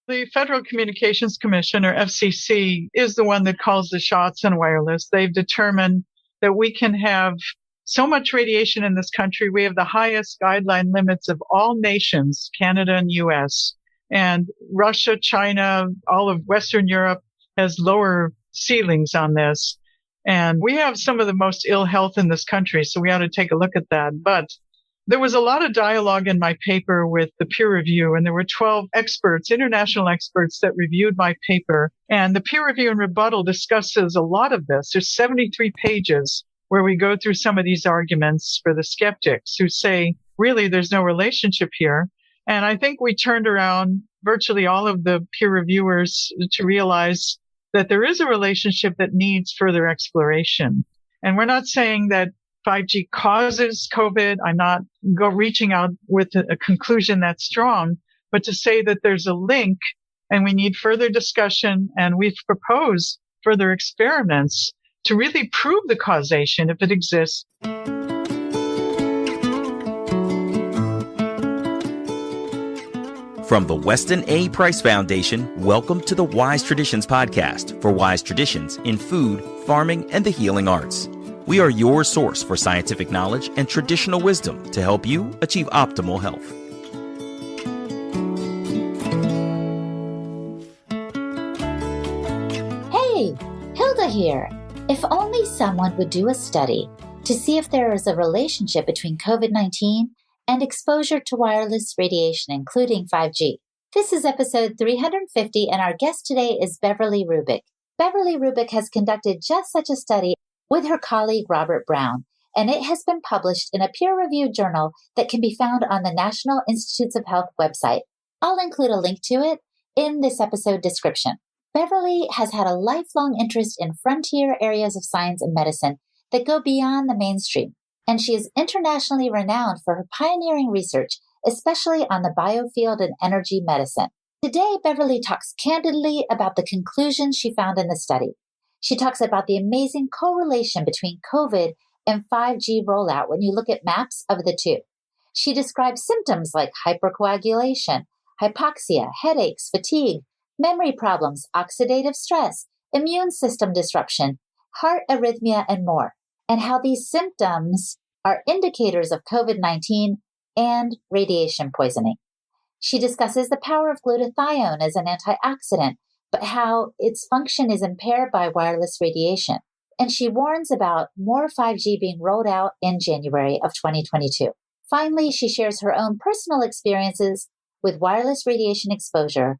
The Federal Communications Commission, or FCC, is the one that calls the shots on wireless. They've determined that we can have so much radiation in this country. We have the highest guideline limits of all nations, Canada and US. And Russia, China, all of Western Europe has lower ceilings on this. And we have some of the most ill health in this country, so we ought to take a look at that. But there was a lot of dialogue in my paper with the peer review, and there were 12 experts, international experts, that reviewed my paper. And the peer review and rebuttal discusses a lot of this. There's 73 pages where we go through some of these arguments for the skeptics who say, really, there's no relationship here. And I think we turned around virtually all of the peer reviewers to realize that there is a relationship that needs further exploration. And we're not saying that 5G causes COVID. I'm not reaching out with a conclusion that's strong, but to say that there's a link and we need further discussion, and we've proposed further experiments to really prove the causation if it exists. From the Weston A. Price Foundation, welcome to the Wise Traditions podcast for wise traditions in food, farming, and the healing arts. We are your source for scientific knowledge and traditional wisdom to help you achieve optimal health. Hey, Hilda here. If only someone would do a study to see if there is a relationship between COVID-19 and exposure to wireless radiation, including 5G. This is episode 350, and our guest today is Beverly Rubik. Beverly Rubik has conducted just such a study with her colleague Robert Brown, and it has been published in a peer-reviewed journal that can be found on the National Institutes of Health website. I'll include a link to it in this episode description. Beverly has had a lifelong interest in frontier areas of science and medicine that go beyond the mainstream, and she is internationally renowned for her pioneering research, especially on the biofield and energy medicine. Today, Beverly talks candidly about the conclusions she found in the study. She talks about the amazing correlation between COVID and 5G rollout when you look at maps of the two. She describes symptoms like hypercoagulation, hypoxia, headaches, fatigue, memory problems, oxidative stress, immune system disruption, heart arrhythmia, and more, and how these symptoms are indicators of COVID-19 and radiation poisoning. She discusses the power of glutathione as an antioxidant, but how its function is impaired by wireless radiation. And she warns about more 5G being rolled out in January of 2022. Finally, she shares her own personal experiences with wireless radiation exposure,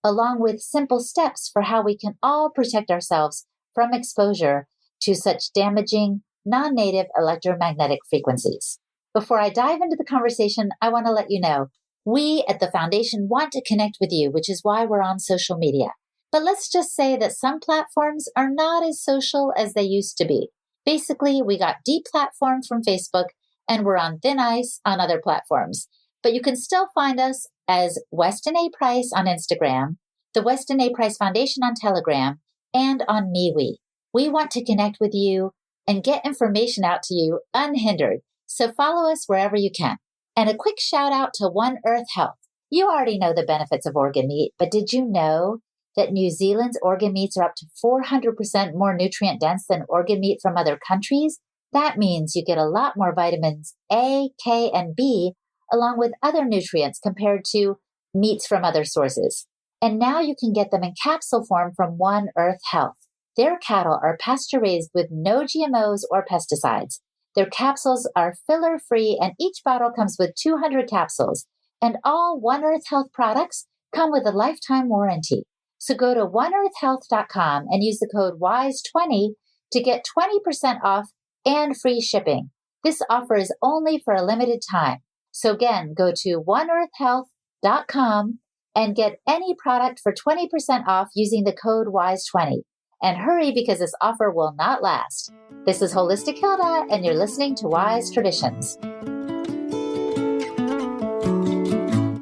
along with simple steps for how we can all protect ourselves from exposure to such damaging, non-native electromagnetic frequencies. Before I dive into the conversation, I want to let you know, we at the Foundation want to connect with you, which is why we're on social media. But let's just say that some platforms are not as social as they used to be. Basically, we got deplatformed from Facebook, and we're on thin ice on other platforms. But you can still find us as Weston A. Price on Instagram, the Weston A. Price Foundation on Telegram, and on MeWe. We want to connect with you and get information out to you unhindered. So follow us wherever you can. And a quick shout out to One Earth Health. You already know the benefits of organ meat, but did you know that New Zealand's organ meats are up to 400% more nutrient dense than organ meat from other countries? That means you get a lot more vitamins A, K, and B, along with other nutrients compared to meats from other sources. And now you can get them in capsule form from One Earth Health. Their cattle are pasture-raised with no GMOs or pesticides. Their capsules are filler-free, and each bottle comes with 200 capsules. And all One Earth Health products come with a lifetime warranty. So go to oneearthhealth.com and use the code WISE20 to get 20% off and free shipping. This offer is only for a limited time. So again, go to oneearthhealth.com and get any product for 20% off using the code WISE20. And hurry, because this offer will not last. This is Holistic Hilda, and you're listening to Wise Traditions.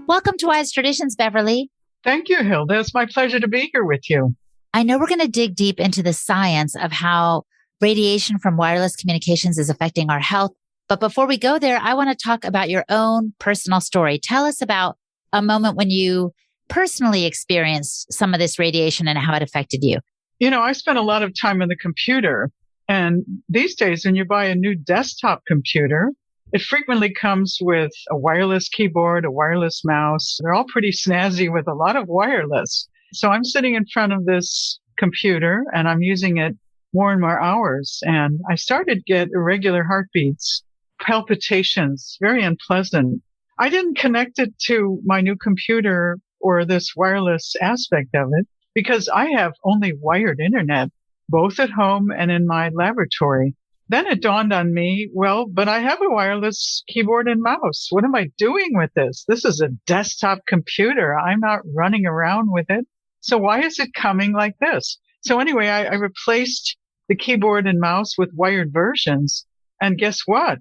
Welcome to Wise Traditions, Beverly. Thank you, Hilda. It's my pleasure to be here with you. I know we're going to dig deep into the science of how radiation from wireless communications is affecting our health. But before we go there, I want to talk about your own personal story. Tell us about a moment when you personally experienced some of this radiation and how it affected you? I spent a lot of time on the computer. And these days, when you buy a new desktop computer, it frequently comes with a wireless keyboard, a wireless mouse. They're all pretty snazzy with a lot of wireless. So I'm sitting in front of this computer and I'm using it more and more hours. And I started to get irregular heartbeats, palpitations, very unpleasant. I didn't connect it to my new computer or this wireless aspect of it because I have only wired internet, both at home and in my laboratory. Then it dawned on me, well, but I have a wireless keyboard and mouse. What am I doing with this? This is a desktop computer. I'm not running around with it. So why is it coming like this? So anyway, I replaced the keyboard and mouse with wired versions. And guess what?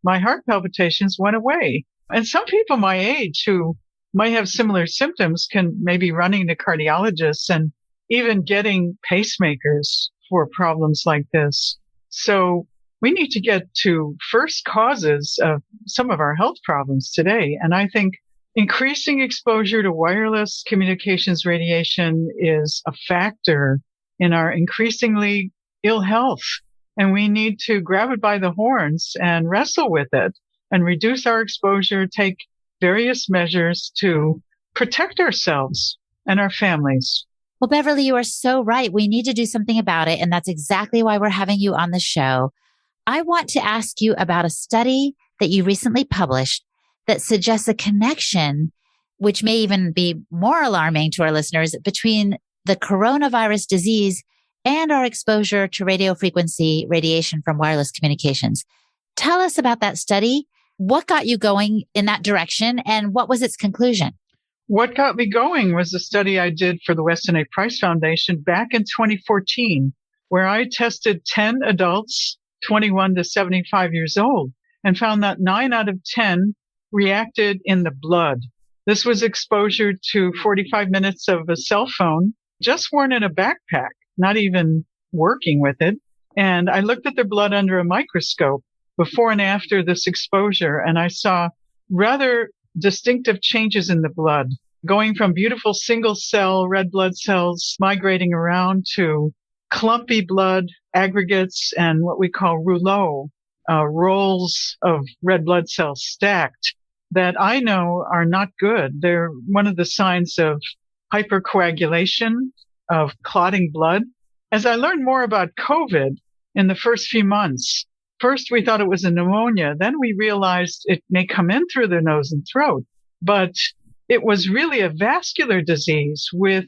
My heart palpitations went away. And some people my age who might have similar symptoms can maybe running to cardiologists and even getting pacemakers for problems like this. So we need to get to first causes of some of our health problems today. And I think increasing exposure to wireless communications radiation is a factor in our increasingly ill health. And we need to grab it by the horns and wrestle with it and reduce our exposure, take various measures to protect ourselves and our families. Well, Beverly, you are so right. We need to do something about it. And that's exactly why we're having you on the show. I want to ask you about a study that you recently published that suggests a connection, which may even be more alarming to our listeners, between the coronavirus disease and our exposure to radio frequency radiation from wireless communications. Tell us about that study. What got you going in that direction and what was its conclusion? What got me going was a study I did for the Weston A. Price Foundation back in 2014, where I tested 10 adults, 21 to 75 years old, and found that 9 out of 10 reacted in the blood. This was exposure to 45 minutes of a cell phone, just worn in a backpack, not even working with it. And I looked at their blood under a microscope before and after this exposure, and I saw rather distinctive changes in the blood, going from beautiful single cell red blood cells migrating around to clumpy blood aggregates and what we call rouleaux, rolls of red blood cells stacked that I know are not good. They're one of the signs of hypercoagulation, of clotting blood. As I learned more about COVID in the first few months, first we thought it was a pneumonia. Then we realized it may come in through the nose and throat, but it was really a vascular disease with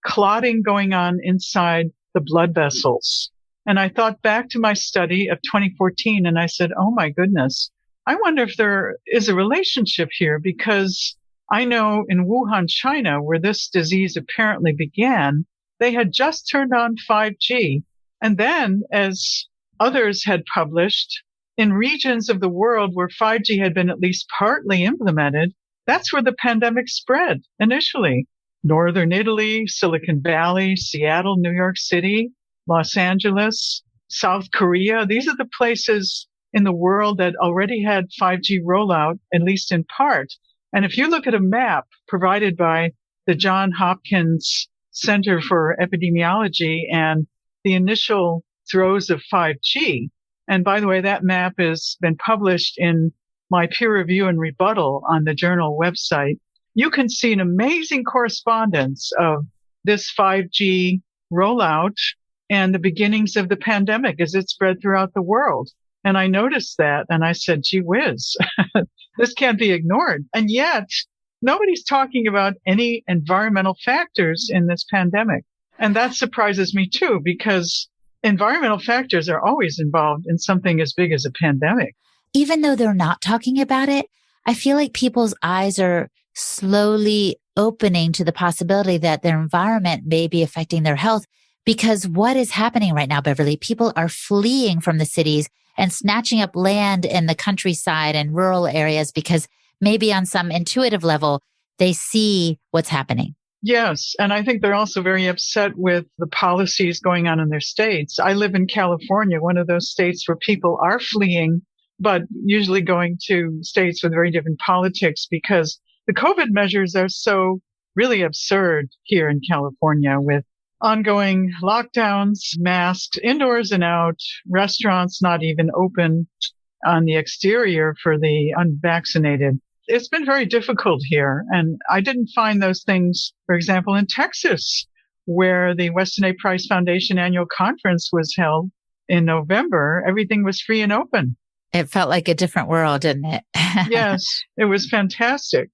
clotting going on inside the blood vessels. And I thought back to my study of 2014 and I said, oh my goodness, I wonder if there is a relationship here because I know in Wuhan, China, where this disease apparently began, they had just turned on 5G. And then, as others had published, in regions of the world where 5G had been at least partly implemented, that's where the pandemic spread initially. Northern Italy, Silicon Valley, Seattle, New York City, Los Angeles, South Korea. These are the places in the world that already had 5G rollout, at least in part. And if you look at a map provided by the Johns Hopkins Center for Epidemiology and the initial throes of 5G, and by the way, that map has been published in my peer review and rebuttal on the journal website, you can see an amazing correspondence of this 5G rollout and the beginnings of the pandemic as it spread throughout the world. And I noticed that and I said, gee whiz, this can't be ignored. And yet nobody's talking about any environmental factors in this pandemic. And that surprises me too, because environmental factors are always involved in something as big as a pandemic. Even though they're not talking about it, I feel like people's eyes are slowly opening to the possibility that their environment may be affecting their health. Because what is happening right now, Beverly? People are fleeing from the cities and snatching up land in the countryside and rural areas because maybe on some intuitive level, they see what's happening. Yes. And I think they're also very upset with the policies going on in their states. I live in California, one of those states where people are fleeing, but usually going to states with very different politics because the COVID measures are so really absurd here in California with ongoing lockdowns, masks indoors and out, restaurants not even open on the exterior for the unvaccinated. It's been very difficult here. And I didn't find those things, for example, in Texas, where the Weston A. Price Foundation annual conference was held in November. Everything was free and open. It felt like a different world, didn't it? Yes, it was fantastic.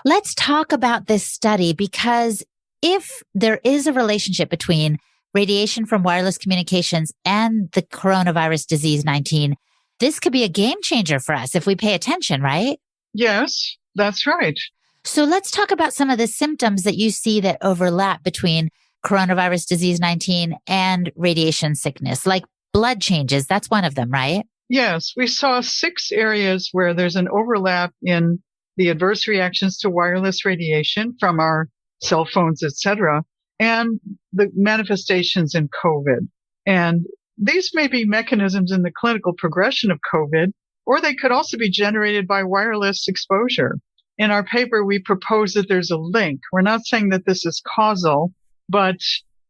Let's talk about this study, because if there is a relationship between radiation from wireless communications and the coronavirus disease 19, this could be a game changer for us if we pay attention, right? Yes, that's right. So let's talk about some of the symptoms that you see that overlap between coronavirus disease 19 and radiation sickness, like blood changes. That's one of them, right? Yes, we saw 6 areas where there's an overlap in the adverse reactions to wireless radiation from our cell phones, etc., and the manifestations in COVID. And these may be mechanisms in the clinical progression of COVID, or they could also be generated by wireless exposure. In our paper, we propose that there's a link. We're not saying that this is causal, but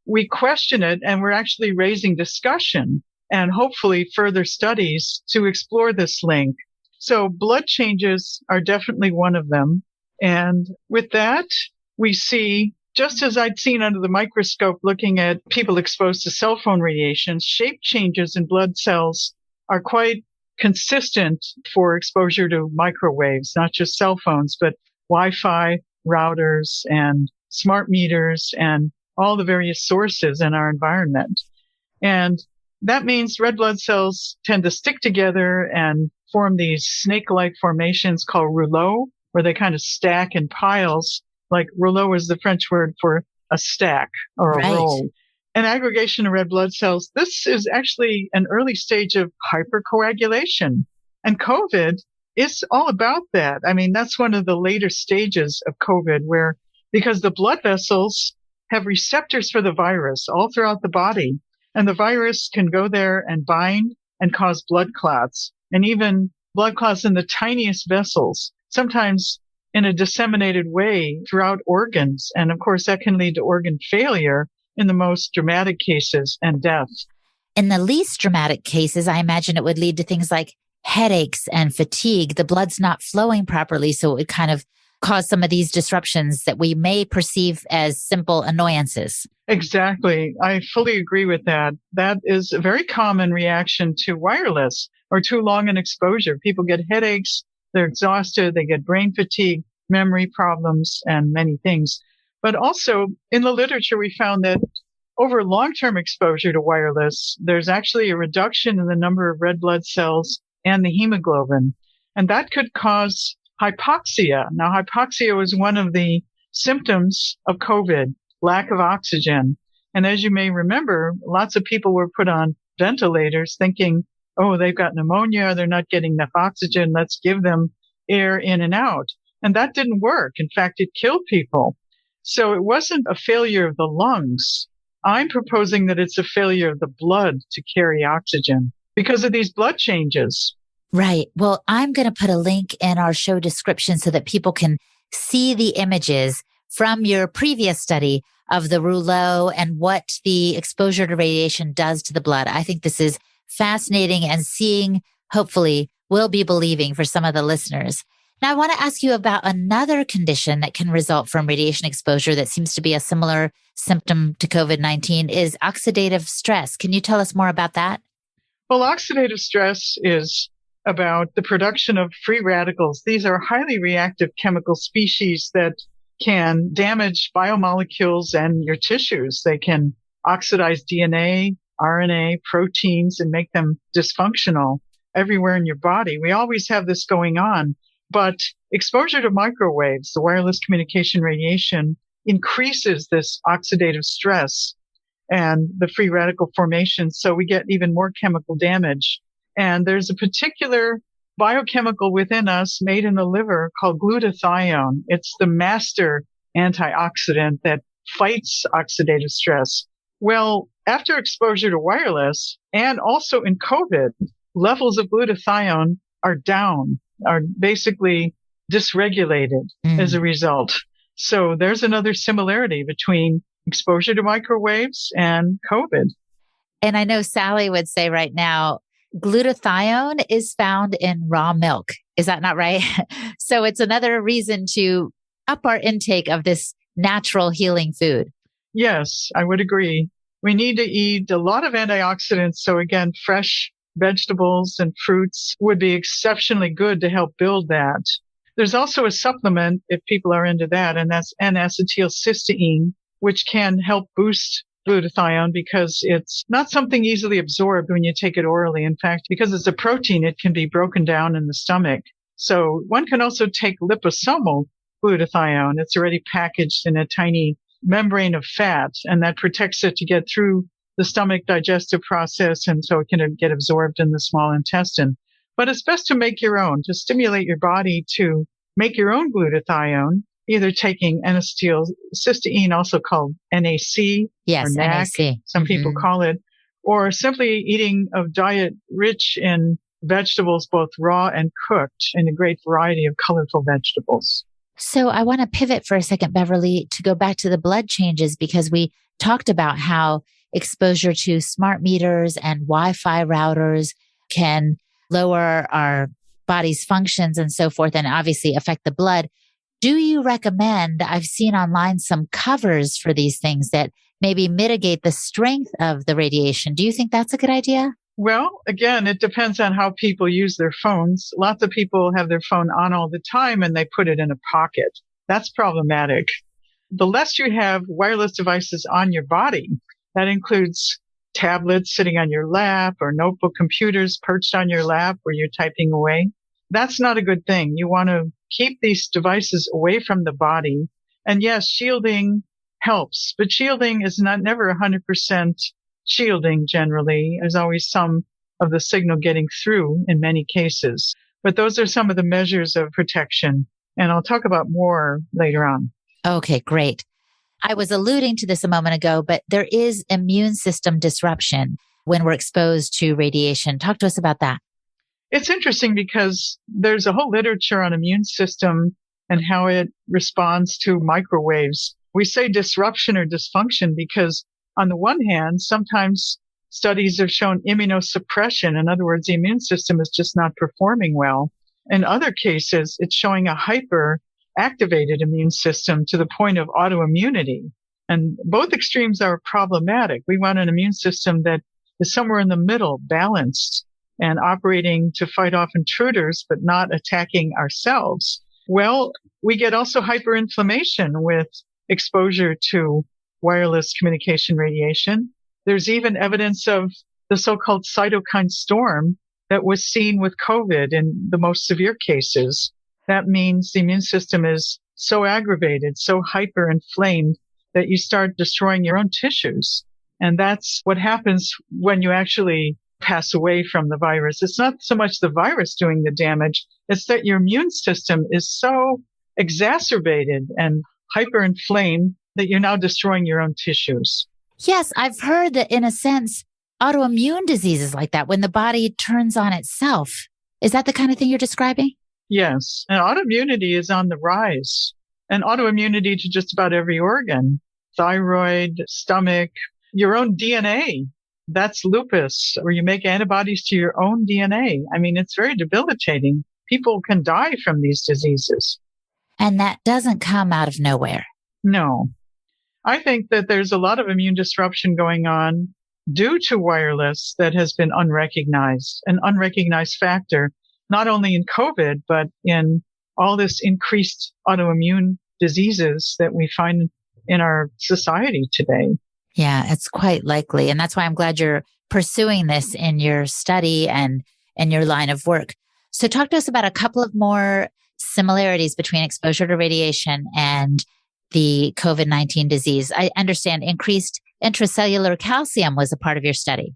we question it, and we're actually raising discussion and hopefully further studies to explore this link. So blood changes are definitely one of them. And with that, we see, just as I'd seen under the microscope looking at people exposed to cell phone radiation, shape changes in blood cells are quite consistent for exposure to microwaves, not just cell phones, but Wi-Fi routers and smart meters and all the various sources in our environment. And that means red blood cells tend to stick together and form these snake-like formations called rouleaux, where they kind of stack in piles. Like rouleau is the French word for a stack or a roll. An aggregation of red blood cells. This is actually an early stage of hypercoagulation. And COVID is all about that. I mean, that's one of the later stages of COVID where, because the blood vessels have receptors for the virus all throughout the body, and the virus can go there and bind and cause blood clots, and even blood clots in the tiniest vessels, sometimes in a disseminated way throughout organs. And of course, that can lead to organ failure in the most dramatic cases and death. In the least dramatic cases, I imagine it would lead to things like headaches and fatigue. The blood's not flowing properly, so it would kind of cause some of these disruptions that we may perceive as simple annoyances. Exactly. I fully agree with that. That is a very common reaction to wireless or too long an exposure. People get headaches, they're exhausted, they get brain fatigue, memory problems, and many things. But also in the literature, we found that over long-term exposure to wireless, there's actually a reduction in the number of red blood cells and the hemoglobin. And that could cause hypoxia. Now, hypoxia was one of the symptoms of COVID, lack of oxygen. And as you may remember, lots of people were put on ventilators thinking, oh, they've got pneumonia, they're not getting enough oxygen, let's give them air in and out. And that didn't work. In fact, it killed people. So it wasn't a failure of the lungs. I'm proposing that it's a failure of the blood to carry oxygen because of these blood changes. Right. Well, I'm going to put a link in our show description so that people can see the images from your previous study of the rouleau and what the exposure to radiation does to the blood. I think this is fascinating, and seeing, hopefully, will be believing for some of the listeners. Now, I want to ask you about another condition that can result from radiation exposure that seems to be a similar symptom to COVID-19 is oxidative stress. Can you tell us more about that? Well, oxidative stress is about the production of free radicals. These are highly reactive chemical species that can damage biomolecules and your tissues. They can oxidize DNA, RNA, proteins, and make them dysfunctional everywhere in your body. We always have this going on. But exposure to microwaves, the wireless communication radiation, increases this oxidative stress and the free radical formation. So we get even more chemical damage. And there's a particular biochemical within us made in the liver called glutathione. It's the master antioxidant that fights oxidative stress. Well, after exposure to wireless and also in COVID, levels of glutathione are down, are basically dysregulated as a result. So there's another similarity between exposure to microwaves and COVID. And I know Sally would say right now, glutathione is found in raw milk. Is that not right? So it's another reason to up our intake of this natural healing food. Yes, I would agree. We need to eat a lot of antioxidants. So again, fresh vegetables and fruits would be exceptionally good to help build that. There's also a supplement, if people are into that, and that's N-acetylcysteine, which can help boost glutathione because it's not something easily absorbed when you take it orally. In fact, because it's a protein, it can be broken down in the stomach. So one can also take liposomal glutathione. It's already packaged in a tiny membrane of fat, and that protects it to get through the stomach digestive process, and so it can get absorbed in the small intestine. But it's best to make your own, to stimulate your body to make your own glutathione, either taking N-acetylcysteine, also called NAC, yes, or NAC, NAC. some people call it, or simply eating a diet rich in vegetables, both raw and cooked, and a great variety of colorful vegetables. So I want to pivot for a second, Beverly, to go back to the blood changes, because we talked about how exposure to smart meters and Wi-Fi routers can lower our body's functions and so forth, and obviously affect the blood. Do you recommend, I've seen online some covers for these things that maybe mitigate the strength of the radiation. Do you think that's a good idea? Well, again, it depends on how people use their phones. Lots of people have their phone on all the time and they put it in a pocket. That's problematic. The less you have wireless devices on your body, that includes tablets sitting on your lap or notebook computers perched on your lap where you're typing away. That's not a good thing. You want to keep these devices away from the body. And yes, shielding helps, but shielding is never 100% shielding generally. There's always some of the signal getting through in many cases. But those are some of the measures of protection. And I'll talk about more later on. Okay, great. I was alluding to this a moment ago, but there is immune system disruption when we're exposed to radiation. Talk to us about that. It's interesting because there's a whole literature on immune system and how it responds to microwaves. We say disruption or dysfunction because on the one hand, sometimes studies have shown immunosuppression. In other words, the immune system is just not performing well. In other cases, it's showing a hyperactivated immune system to the point of autoimmunity. And both extremes are problematic. We want an immune system that is somewhere in the middle, balanced and operating to fight off intruders, but not attacking ourselves. Well, we get also hyperinflammation with exposure to wireless communication radiation. There's even evidence of the so-called cytokine storm that was seen with COVID in the most severe cases. That means the immune system is so aggravated, so hyperinflamed that you start destroying your own tissues. And that's what happens when you actually pass away from the virus. It's not so much the virus doing the damage, it's that your immune system is so exacerbated and hyperinflamed that you're now destroying your own tissues. Yes, I've heard that in a sense, autoimmune diseases like that, when the body turns on itself. Is that the kind of thing you're describing? Yes. And autoimmunity is on the rise. And autoimmunity to just about every organ, thyroid, stomach, your own DNA. That's lupus, where you make antibodies to your own DNA. I mean, it's very debilitating. People can die from these diseases. And that doesn't come out of nowhere. No. I think that there's a lot of immune disruption going on due to wireless that has been unrecognized, an unrecognized factor, not only in COVID, but in all this increased autoimmune diseases that we find in our society today. Yeah, it's quite likely. And that's why I'm glad you're pursuing this in your study and in your line of work. So talk to us about a couple of more similarities between exposure to radiation and the COVID-19 disease. I understand increased intracellular calcium was a part of your study.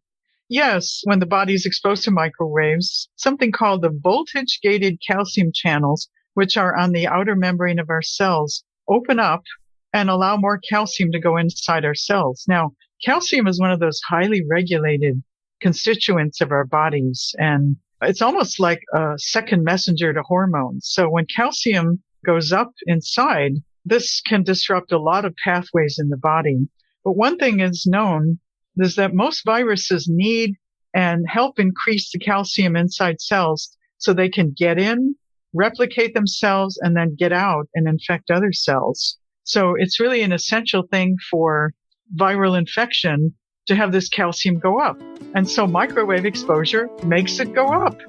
Yes, when the body is exposed to microwaves, something called the voltage-gated calcium channels, which are on the outer membrane of our cells, open up and allow more calcium to go inside our cells. Now, calcium is one of those highly regulated constituents of our bodies, and it's almost like a second messenger to hormones. So when calcium goes up inside, this can disrupt a lot of pathways in the body. But one thing is known is that most viruses need and help increase the calcium inside cells so they can get in, replicate themselves, and then get out and infect other cells. So it's really an essential thing for viral infection to have this calcium go up. And so microwave exposure makes it go up.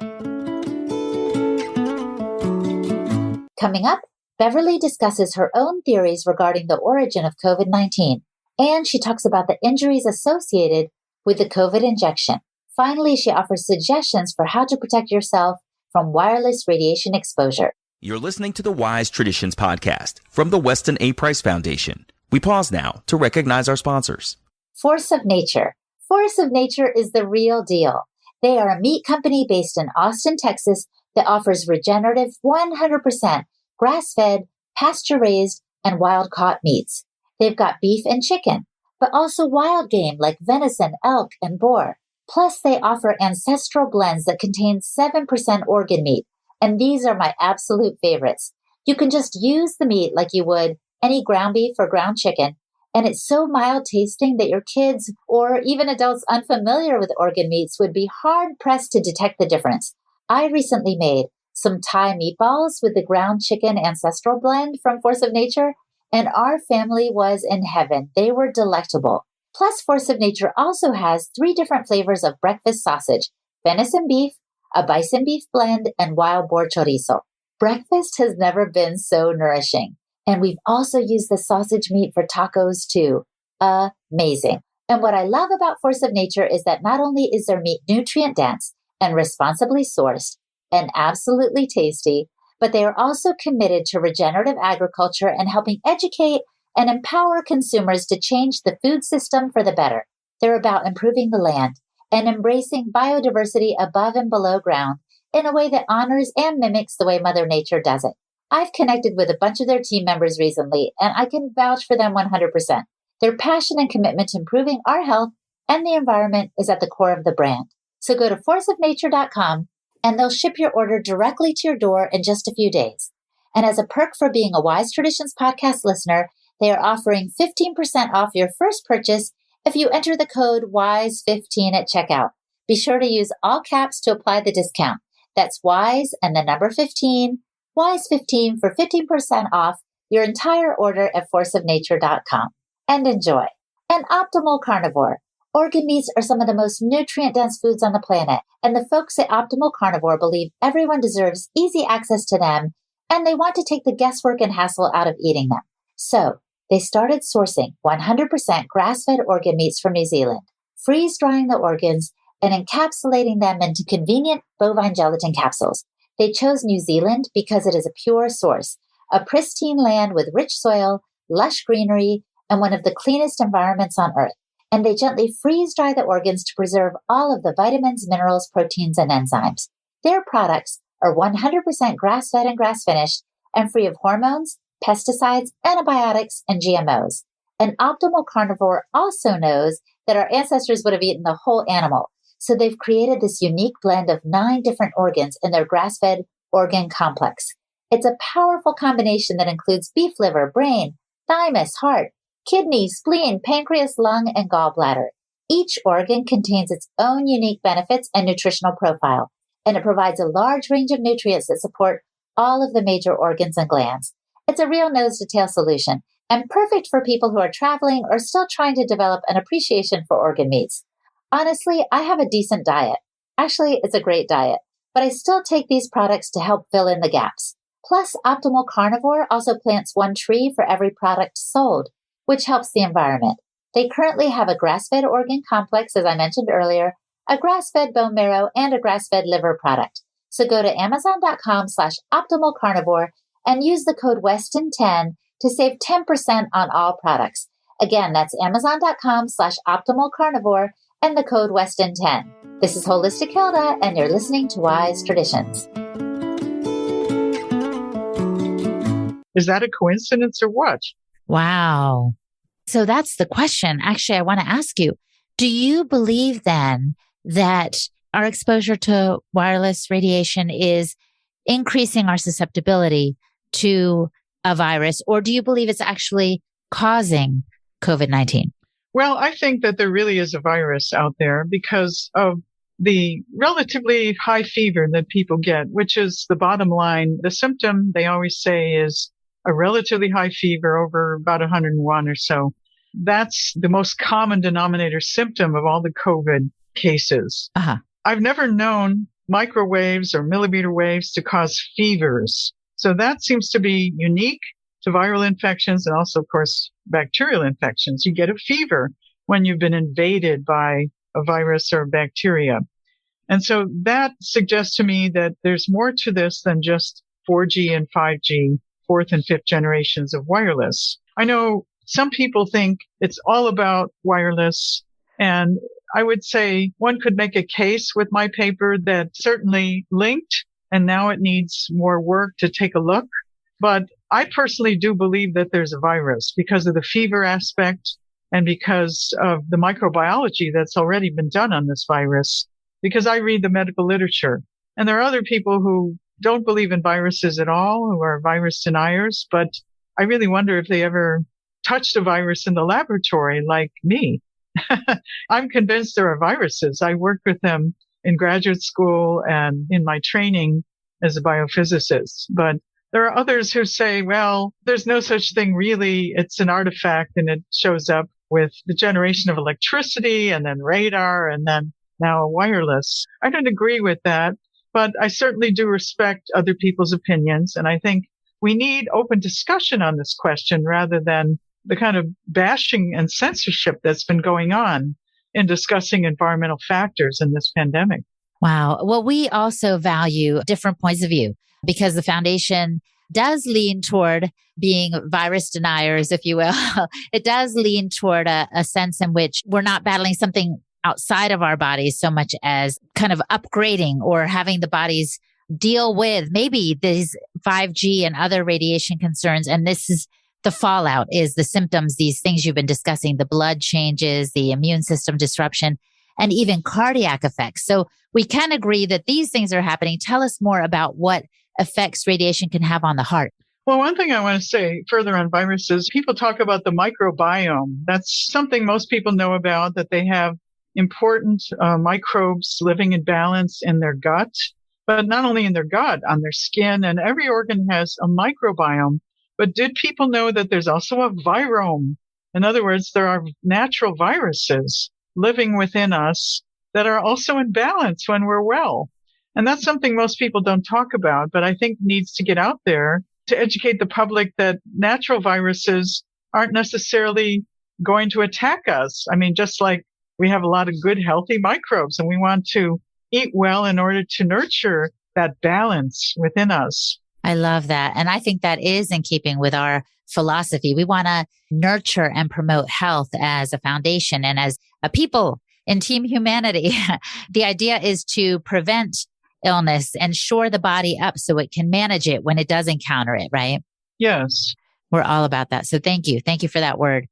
Coming up, Beverly discusses her own theories regarding the origin of COVID-19, and she talks about the injuries associated with the COVID injection. Finally, she offers suggestions for how to protect yourself from wireless radiation exposure. You're listening to the Wise Traditions podcast from the Weston A. Price Foundation. We pause now to recognize our sponsors. Force of Nature. Force of Nature is the real deal. They are a meat company based in Austin, Texas that offers regenerative 100% grass-fed, pasture-raised, and wild-caught meats. They've got beef and chicken, but also wild game like venison, elk, and boar. Plus, they offer ancestral blends that contain 7% organ meat, and these are my absolute favorites. You can just use the meat like you would any ground beef or ground chicken, and it's so mild tasting that your kids or even adults unfamiliar with organ meats would be hard-pressed to detect the difference. I recently made some Thai meatballs with the ground chicken ancestral blend from Force of Nature, and our family was in heaven. They were delectable. Plus, Force of Nature also has 3 different flavors of breakfast sausage: venison beef, a bison beef blend, and wild boar chorizo. Breakfast has never been so nourishing. And we've also used the sausage meat for tacos too. Amazing. And what I love about Force of Nature is that not only is their meat nutrient dense and responsibly sourced and absolutely tasty, but they are also committed to regenerative agriculture and helping educate and empower consumers to change the food system for the better. They're about improving the land and embracing biodiversity above and below ground in a way that honors and mimics the way Mother Nature does it. I've connected with a bunch of their team members recently, and I can vouch for them 100%. Their passion and commitment to improving our health and the environment is at the core of the brand. So go to forceofnature.com, and they'll ship your order directly to your door in just a few days. And as a perk for being a Wise Traditions podcast listener, they are offering 15% off your first purchase if you enter the code WISE15 at checkout. Be sure to use all caps to apply the discount. That's WISE and the number 15, WISE15 for 15% off your entire order at forceofnature.com. And enjoy. An optimal carnivore. Organ meats are some of the most nutrient-dense foods on the planet, and the folks at Optimal Carnivore believe everyone deserves easy access to them, and they want to take the guesswork and hassle out of eating them. So, they started sourcing 100% grass-fed organ meats from New Zealand, freeze-drying the organs, and encapsulating them into convenient bovine gelatin capsules. They chose New Zealand because it is a pure source, a pristine land with rich soil, lush greenery, and one of the cleanest environments on Earth. And they gently freeze-dry the organs to preserve all of the vitamins, minerals, proteins, and enzymes. Their products are 100% grass-fed and grass-finished and free of hormones, pesticides, antibiotics, and GMOs. An optimal carnivore also knows that our ancestors would have eaten the whole animal, so they've created this unique blend of 9 different organs in their grass-fed organ complex. It's a powerful combination that includes beef liver, brain, thymus, heart, kidney, spleen, pancreas, lung, and gallbladder. Each organ contains its own unique benefits and nutritional profile, and it provides a large range of nutrients that support all of the major organs and glands. It's a real nose-to-tail solution, and perfect for people who are traveling or still trying to develop an appreciation for organ meats. Honestly, I have a decent diet. Actually, it's a great diet, but I still take these products to help fill in the gaps. Plus, Optimal Carnivore also plants 1 tree for every product sold, which helps the environment. They currently have a grass-fed organ complex, as I mentioned earlier, a grass-fed bone marrow, and a grass-fed liver product. So go to amazon.com/optimalcarnivore and use the code Weston10 to save 10% on all products. Again, that's amazon.com/optimalcarnivore and the code Weston10. This is Holistic Hilda, and you're listening to Wise Traditions. Is that a coincidence or what? Wow. So that's the question. Actually, I want to ask you, do you believe then that our exposure to wireless radiation is increasing our susceptibility to a virus, or do you believe it's actually causing COVID-19? Well, I think that there really is a virus out there because of the relatively high fever that people get, which is the bottom line. The symptom, they always say, is a relatively high fever over about 101 or so. That's the most common denominator symptom of all the COVID cases. I've never known microwaves or millimeter waves to cause fevers. So that seems to be unique to viral infections and also, of course, bacterial infections. You get a fever when you've been invaded by a virus or bacteria. And so that suggests to me that there's more to this than just 4G and 5G, fourth and fifth generations of wireless. I know some people think it's all about wireless, and I would say one could make a case with my paper that certainly linked, and now it needs more work to take a look. But I personally do believe that there's a virus because of the fever aspect and because of the microbiology that's already been done on this virus, because I read the medical literature. And there are other people who don't believe in viruses at all, who are virus deniers, but I really wonder if they ever touched a virus in the laboratory like me. I'm convinced there are viruses. I worked with them in graduate school and in my training as a biophysicist. But there are others who say, well, there's no such thing really. It's an artifact and it shows up with the generation of electricity and then radar and then now wireless. I don't agree with that, but I certainly do respect other people's opinions. And I think we need open discussion on this question rather than the kind of bashing and censorship that's been going on in discussing environmental factors in this pandemic. Wow. Well, we also value different points of view because the foundation does lean toward being virus deniers, if you will. It does lean toward a sense in which we're not battling something outside of our bodies so much as kind of upgrading or having the bodies deal with maybe these 5G and other radiation concerns. And this is the fallout, is the symptoms, these things you've been discussing, the blood changes, the immune system disruption, and even cardiac effects. So we can agree that these things are happening. Tell us more about what effects radiation can have on the heart. Well, one thing I want to say further on viruses, people talk about the microbiome. That's something most people know about, that they have important microbes living in balance in their gut, but not only in their gut, on their skin, and every organ has a microbiome. But did people know that there's also a virome? In other words, there are natural viruses living within us that are also in balance when we're well. And that's something most people don't talk about, but I think needs to get out there to educate the public that natural viruses aren't necessarily going to attack us. I mean, just like we have a lot of good, healthy microbes, and we want to eat well in order to nurture that balance within us. I love that. And I think that is in keeping with our philosophy. We want to nurture and promote health as a foundation and as a people in Team Humanity. The idea is to prevent illness and shore the body up so it can manage it when it does encounter it, right? Yes. We're all about that. So thank you. Thank you for that word.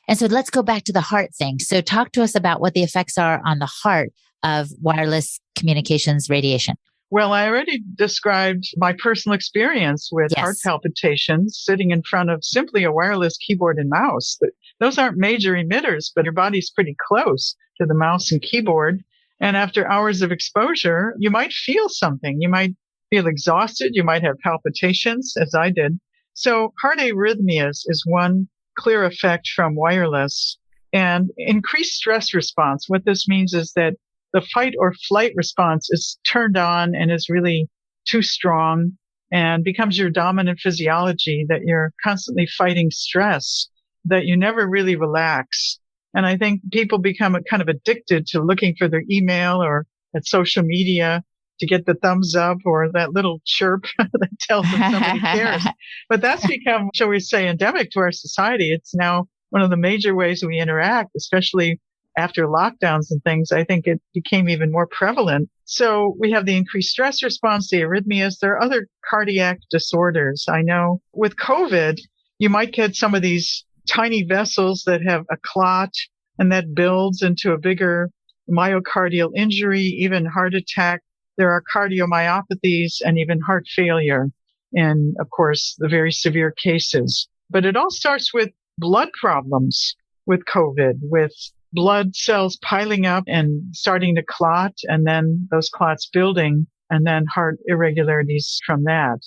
And so let's go back to the heart thing. So talk to us about what the effects are on the heart of wireless communications radiation. Well, I already described my personal experience with heart palpitations sitting in front of simply a wireless keyboard and mouse. Those aren't major emitters, but your body's pretty close to the mouse and keyboard. And after hours of exposure, you might feel something. You might feel exhausted. You might have palpitations, as I did. So heart arrhythmias is one clear effect from wireless. And increased stress response. What this means is that the fight or flight response is turned on and is really too strong and becomes your dominant physiology, that you're constantly fighting stress, that you never really relax. And I think people become kind of addicted to looking for their email or at social media to get the thumbs up or that little chirp that tells them somebody cares. But that's become, shall we say, endemic to our society. It's now one of the major ways we interact, especially after lockdowns and things. I think it became even more prevalent. So we have the increased stress response, the arrhythmias. There are other cardiac disorders. I know with COVID, you might get some of these tiny vessels that have a clot and that builds into a bigger myocardial injury, even heart attack. There are cardiomyopathies and even heart failure. in, of course, the very severe cases. But it all starts with blood problems with COVID, with blood cells piling up and starting to clot, and then those clots building, and then heart irregularities from that.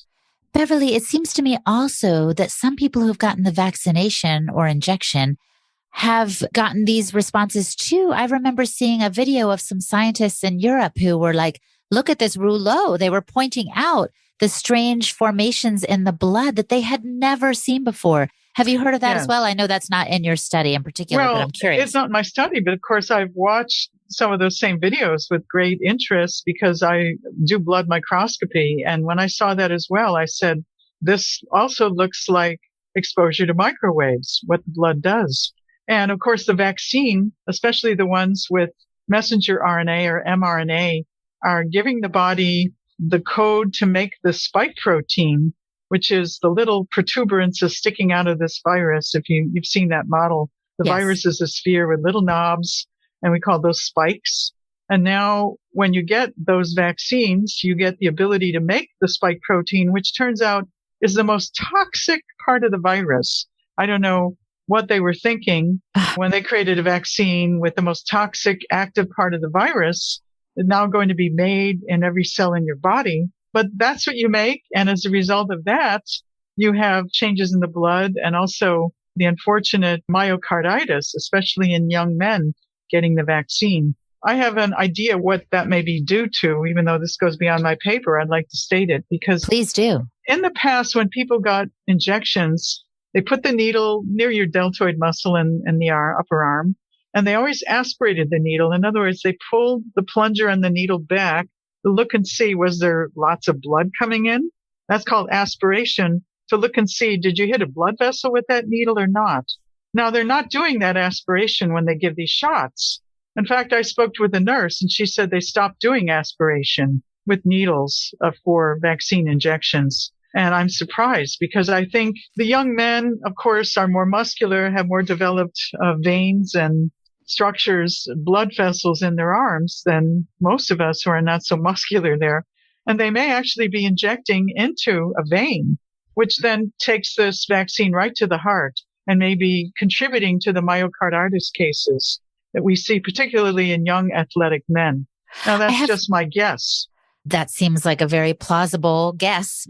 Beverly, it seems to me also that some people who've gotten the vaccination or injection have gotten these responses too. I remember seeing a video of some scientists in Europe who were like, look at this rouleau. They were pointing out the strange formations in the blood that they had never seen before. Have you heard of that as well? I know that's not in your study in particular, but I'm curious. It's not my study, but of course I've watched some of those same videos with great interest because I do blood microscopy. And when I saw that as well, I said, this also looks like exposure to microwaves, what the blood does. And of course, the vaccine, especially the ones with messenger RNA or mRNA, are giving the body the code to make the spike protein, which is the little protuberances sticking out of this virus. If you've seen that model, the virus is a sphere with little knobs, and we call those spikes. And now when you get those vaccines, you get the ability to make the spike protein, which turns out is the most toxic part of the virus. I don't know what they were thinking when they created a vaccine with the most toxic active part of the virus, is now going to be made in every cell in your body. But that's what you make. And as a result of that, you have changes in the blood and also the unfortunate myocarditis, especially in young men getting the vaccine. I have an idea what that may be due to, even though this goes beyond my paper. I'd like to state it because please do. In the past, when people got injections, they put the needle near your deltoid muscle in the upper arm, and they always aspirated the needle. In other words, they pulled the plunger and the needle back to look and see, was there lots of blood coming in? That's called aspiration, to look and see, did you hit a blood vessel with that needle or not? Now, they're not doing that aspiration when they give these shots. In fact, I spoke with a nurse, and she said they stopped doing aspiration with needles for vaccine injections. And I'm surprised because I think the young men, of course, are more muscular, have more developed veins and structures, blood vessels in their arms than most of us who are not so muscular there. And they may actually be injecting into a vein, which then takes this vaccine right to the heart and may be contributing to the myocarditis cases that we see, particularly in young athletic men. Now, that's just my guess. That seems like a very plausible guess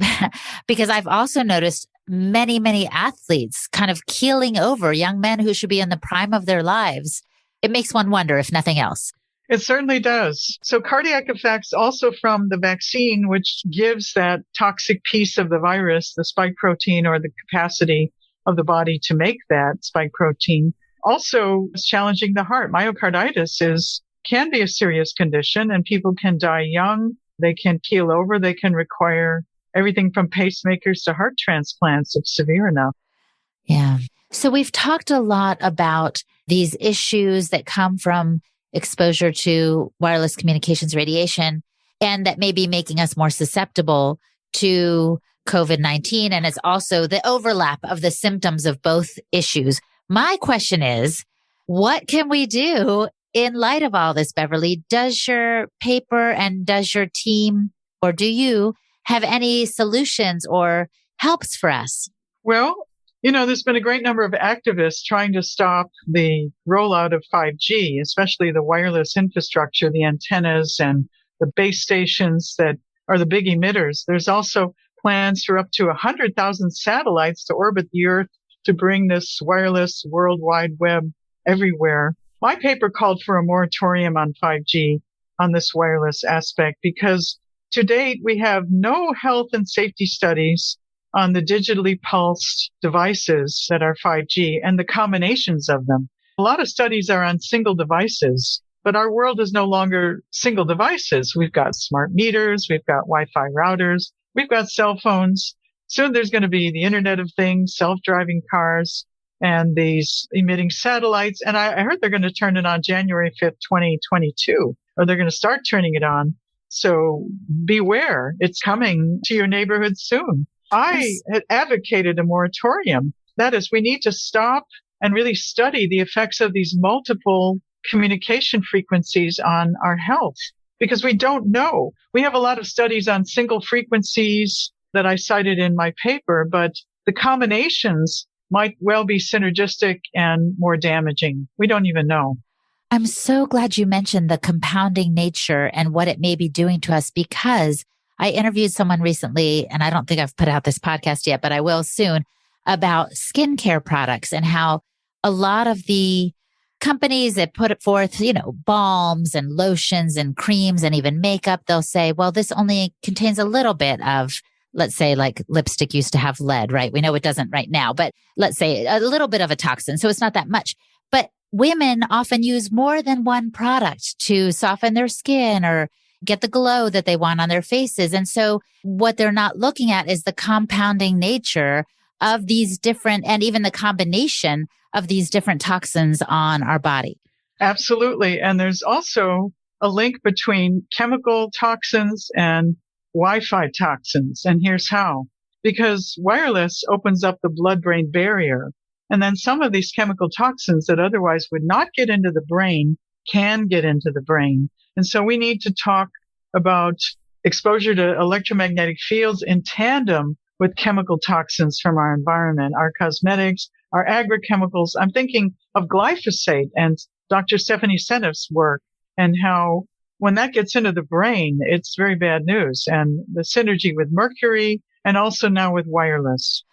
because I've also noticed many, many athletes kind of keeling over, young men who should be in the prime of their lives. It makes one wonder, if nothing else. It certainly does. So cardiac effects also from the vaccine, which gives that toxic piece of the virus, the spike protein, or the capacity of the body to make that spike protein, also is challenging the heart. Myocarditis can be a serious condition, and people can die young. They can keel over. They can require everything from pacemakers to heart transplants if severe enough. Yeah. So we've talked a lot about these issues that come from exposure to wireless communications radiation and that may be making us more susceptible to COVID-19. And it's also the overlap of the symptoms of both issues. My question is, what can we do in light of all this, Beverly? Does your paper and does your team, or do you have any solutions or helps for us? Well, there's been a great number of activists trying to stop the rollout of 5G, especially the wireless infrastructure, the antennas and the base stations that are the big emitters. There's also plans for up to 100,000 satellites to orbit the Earth to bring this wireless World Wide Web everywhere. My paper called for a moratorium on 5G on this wireless aspect because to date, we have no health and safety studies on the digitally pulsed devices that are 5G and the combinations of them. A lot of studies are on single devices, but our world is no longer single devices. We've got smart meters, we've got Wi-Fi routers, we've got cell phones. Soon there's going to be the Internet of Things, self-driving cars, and these emitting satellites. And I heard they're going to turn it on January 5th, 2022, or they're going to start turning it on. So beware, it's coming to your neighborhood soon. I had advocated a moratorium. That is, we need to stop and really study the effects of these multiple communication frequencies on our health because we don't know. We have a lot of studies on single frequencies that I cited in my paper, but the combinations might well be synergistic and more damaging. We don't even know. I'm so glad you mentioned the compounding nature and what it may be doing to us, because I interviewed someone recently, and I don't think I've put out this podcast yet, but I will soon, about skincare products and how a lot of the companies that put it forth, balms and lotions and creams and even makeup, they'll say, well, this only contains a little bit of, let's say, like lipstick used to have lead, right? We know it doesn't right now, but let's say a little bit of a toxin. So it's not that much. But women often use more than one product to soften their skin or get the glow that they want on their faces. And so what they're not looking at is the compounding nature of these different, and even the combination of these different toxins on our body. Absolutely. And there's also a link between chemical toxins and Wi-Fi toxins. And here's how. Because wireless opens up the blood-brain barrier. And then some of these chemical toxins that otherwise would not get into the brain can get into the brain. And so we need to talk about exposure to electromagnetic fields in tandem with chemical toxins from our environment, our cosmetics, our agrochemicals. I'm thinking of glyphosate and Dr. Stephanie Seneff's work, and how when that gets into the brain, it's very bad news. And the synergy with mercury and also now with wireless.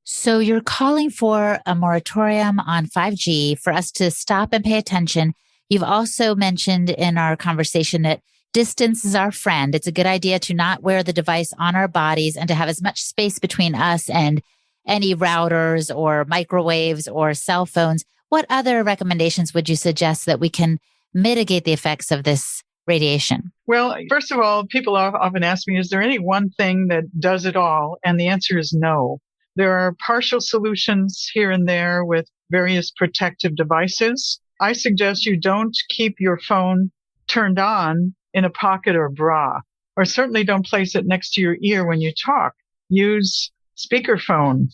So you're calling for a moratorium on 5G for us to stop and pay attention. You've also mentioned in our conversation that distance is our friend. It's a good idea to not wear the device on our bodies and to have as much space between us and any routers or microwaves or cell phones. What other recommendations would you suggest that we can mitigate the effects of this radiation? Well, first of all, people often ask me, is there any one thing that does it all? And the answer is no. There are partial solutions here and there with various protective devices. I suggest you don't keep your phone turned on in a pocket or bra, or certainly don't place it next to your ear when you talk. Use speakerphone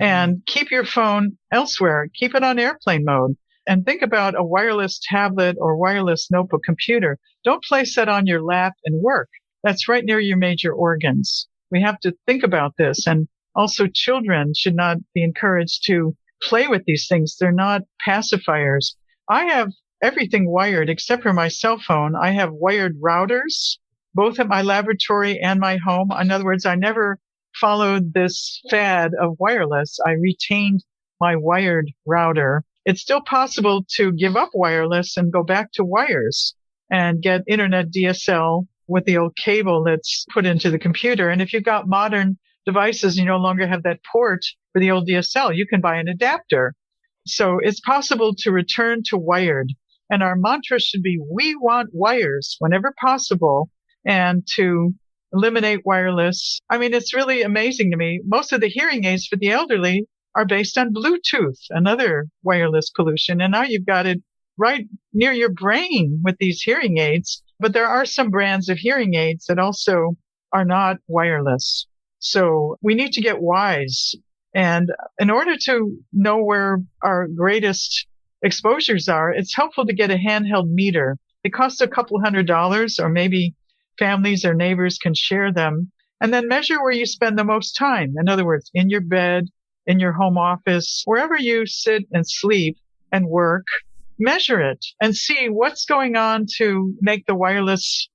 and keep your phone elsewhere. Keep it on airplane mode. And think about a wireless tablet or wireless notebook computer. Don't place that on your lap and work. That's right near your major organs. We have to think about this. And also, children should not be encouraged to play with these things. They're not pacifiers. I have everything wired except for my cell phone. I have wired routers, both at my laboratory and my home. In other words, I never followed this fad of wireless. I retained my wired router. It's still possible to give up wireless and go back to wires and get internet DSL with the old cable that's put into the computer. And if you've got modern devices, you no longer have that port for the old DSL, you can buy an adapter. So it's possible to return to wired. And our mantra should be, we want wires whenever possible, and to eliminate wireless. I mean, it's really amazing to me. Most of the hearing aids for the elderly are based on Bluetooth, another wireless pollution. And now you've got it right near your brain with these hearing aids. But there are some brands of hearing aids that also are not wireless. So we need to get wise. And in order to know where our greatest exposures are, it's helpful to get a handheld meter. It costs a couple $100, or maybe families or neighbors can share them, and then measure where you spend the most time. In other words, in your bed, in your home office, wherever you sit and sleep and work, measure it and see what's going on to make the wireless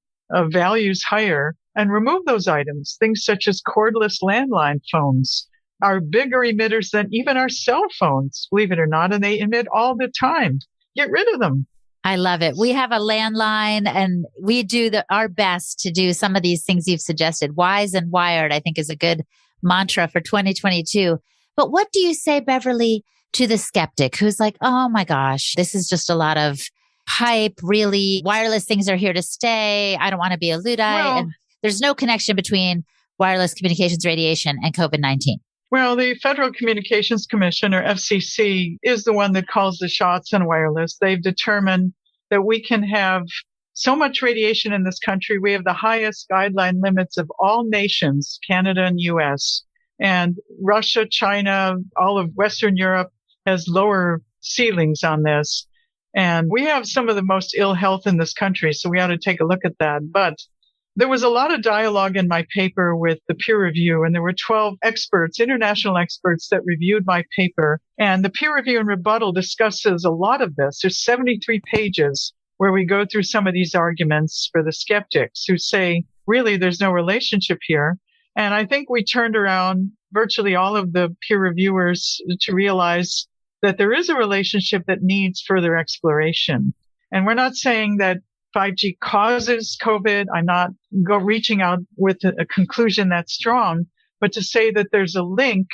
values higher, and remove those items. Things such as cordless landline phones are bigger emitters than even our cell phones, believe it or not, and they emit all the time. Get rid of them. I love it. We have a landline, and we do our best to do some of these things you've suggested. Wise and wired, I think, is a good mantra for 2022. But what do you say, Beverly, to the skeptic who's like, oh my gosh, this is just a lot of hype. Really, wireless things are here to stay. I don't want to be a Luddite. And there's no connection between wireless communications radiation and COVID-19. Well, the Federal Communications Commission, or FCC, is the one that calls the shots on wireless. They've determined that we can have so much radiation in this country. We have the highest guideline limits of all nations, Canada and US. And Russia, China, all of Western Europe has lower ceilings on this. And we have some of the most ill health in this country, so we ought to take a look at that. But There was a lot of dialogue in my paper with the peer review, and there were 12 experts, international experts, that reviewed my paper. And the peer review and rebuttal discusses a lot of this. There's 73 pages where we go through some of these arguments for the skeptics who say, really, there's no relationship here. And I think we turned around virtually all of the peer reviewers to realize that there is a relationship that needs further exploration. And we're not saying that 5G causes COVID. I'm not reaching out with a conclusion that's strong, but to say that there's a link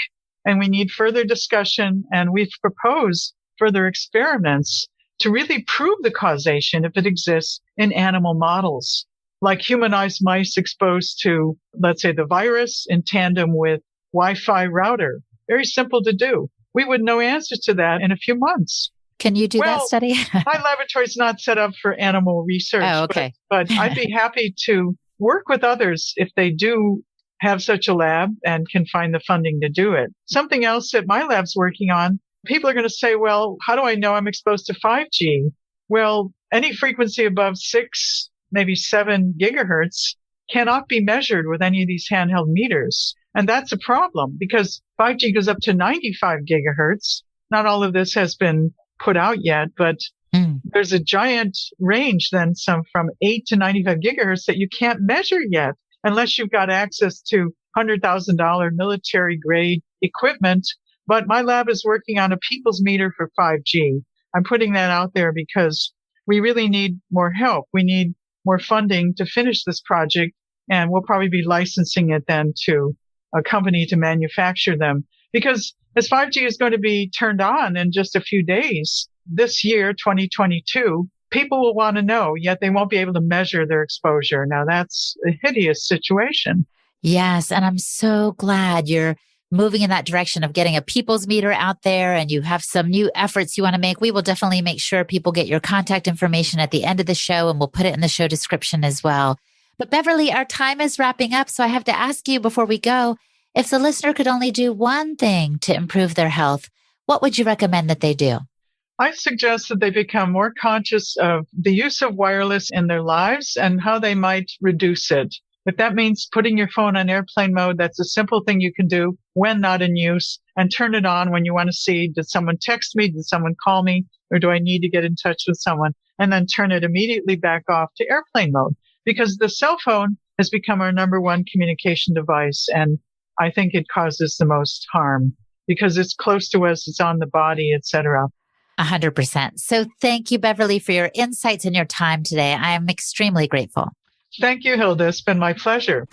and we need further discussion, and we've proposed further experiments to really prove the causation if it exists in animal models, like humanized mice exposed to, let's say, the virus in tandem with Wi-Fi router. Very simple to do. We would know answers to that in a few months. Can you do that study? My laboratory's not set up for animal research. Oh, okay. But I'd be happy to work with others if they do have such a lab and can find the funding to do it. Something else that my lab's working on, people are going to say, well, how do I know I'm exposed to 5G? Well, any frequency above 6, maybe 7 gigahertz cannot be measured with any of these handheld meters. And that's a problem because 5G goes up to 95 gigahertz. Not all of this has been put out yet, but there's a giant range then, some from 8 to 95 gigahertz that you can't measure yet unless you've got access to $100,000 military grade equipment. But my lab is working on a people's meter for 5G. I'm putting that out there because we really need more help. We need more funding to finish this project, and we'll probably be licensing it then to a company to manufacture them. Because as 5G is going to be turned on in just a few days, this year, 2022, people will want to know, yet they won't be able to measure their exposure. Now, that's a hideous situation. Yes, and I'm so glad you're moving in that direction of getting a people's meter out there, and you have some new efforts you want to make. We will definitely make sure people get your contact information at the end of the show, and we'll put it in the show description as well. But Beverly, our time is wrapping up, so I have to ask you before we go, if the listener could only do one thing to improve their health, what would you recommend that they do? I suggest that they become more conscious of the use of wireless in their lives and how they might reduce it. If that means putting your phone on airplane mode, that's a simple thing you can do when not in use, and turn it on when you want to see, did someone text me? Did someone call me? Or do I need to get in touch with someone? And then turn it immediately back off to airplane mode, because the cell phone has become our number one communication device. And I think it causes the most harm because it's close to us, it's on the body, etc. 100%. So thank you, Beverly, for your insights and your time today. I am extremely grateful. Thank you, Hilda. It's been my pleasure.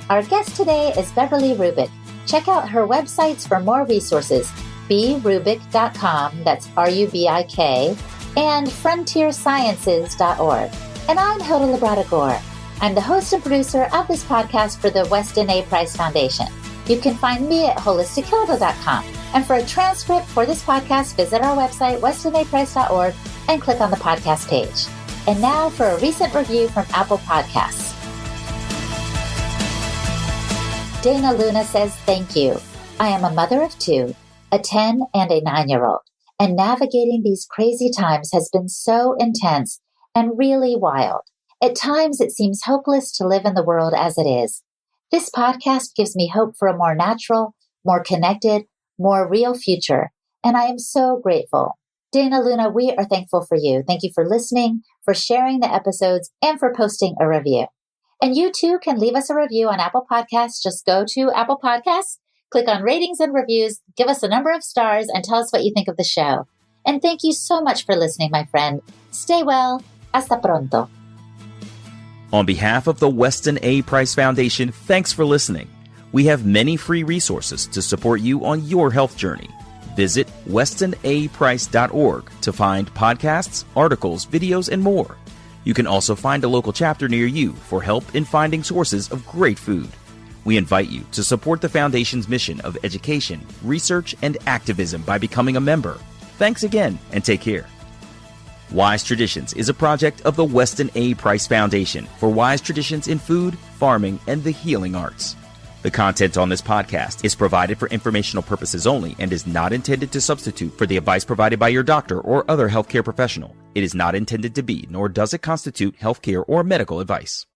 Our guest today is Beverly Rubik. Check out her websites for more resources, berubic.com, that's RUBIK, and frontiersciences.org. And I'm Hilda Labrador. I'm the host and producer of this podcast for the Weston A. Price Foundation. You can find me at holistichilda.com. And for a transcript for this podcast, visit our website, westonaprice.org, and click on the podcast page. And now for a recent review from Apple Podcasts. Dana Luna says, thank you. I am a mother of 2, a 10 and a 9-year-old, and navigating these crazy times has been so intense and really wild. At times, it seems hopeless to live in the world as it is. This podcast gives me hope for a more natural, more connected, more real future, and I am so grateful. Dana Luna, we are thankful for you. Thank you for listening, for sharing the episodes, and for posting a review. And you too can leave us a review on Apple Podcasts. Just go to Apple Podcasts, click on ratings and reviews, give us a number of stars, and tell us what you think of the show. And thank you so much for listening, my friend. Stay well. Hasta pronto. On behalf of the Weston A. Price Foundation, thanks for listening. We have many free resources to support you on your health journey. Visit westonaprice.org to find podcasts, articles, videos, and more. You can also find a local chapter near you for help in finding sources of great food. We invite you to support the Foundation's mission of education, research, and activism by becoming a member. Thanks again, and take care. Wise Traditions is a project of the Weston A. Price Foundation for wise traditions in food, farming, and the healing arts. The content on this podcast is provided for informational purposes only and is not intended to substitute for the advice provided by your doctor or other healthcare professional. It is not intended to be, nor does it constitute healthcare or medical advice.